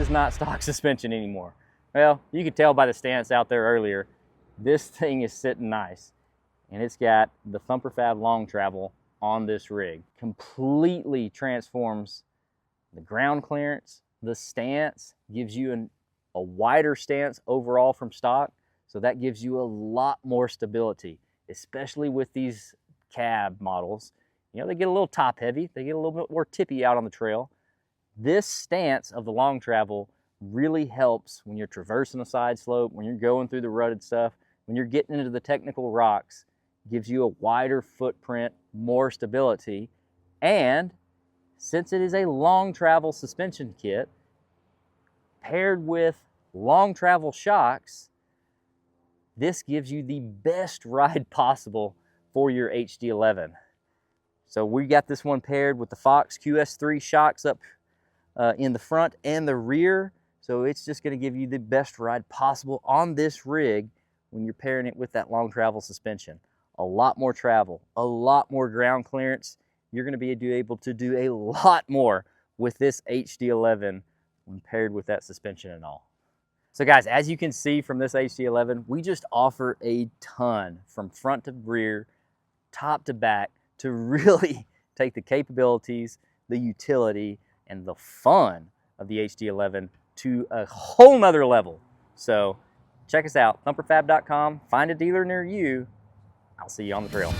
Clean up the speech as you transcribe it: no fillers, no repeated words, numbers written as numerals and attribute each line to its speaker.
Speaker 1: is not stock suspension anymore. Well, you could tell by the stance out there earlier, this thing is sitting nice. And it's got the Thumper Fab long travel on this rig. Completely transforms the ground clearance, the stance, gives you a wider stance overall from stock. So that gives you a lot more stability, especially with these cab models. You know, they get a little top heavy, they get a little bit more tippy out on the trail. This stance of the long travel really helps when you're traversing a side slope, when you're going through the rutted stuff, when you're getting into the technical rocks. Gives you a wider footprint, more stability, and since it is a long travel suspension kit paired with long travel shocks, this gives you the best ride possible for your HD11. So we got this one paired with the Fox QS3 shocks up in the front and the rear. So it's just going to give you the best ride possible on this rig when you're pairing it with that long travel suspension. A lot more travel, a lot more ground clearance. You're going to be able to do a lot more with this HD11 when paired with that suspension and all. So guys, as you can see from this HD11, we just offer a ton from front to rear, top to back, to really take the capabilities, the utility, and the fun of the HD11 to a whole nother level. So check us out, thumperfab.com, find a dealer near you. I'll see you on the trail.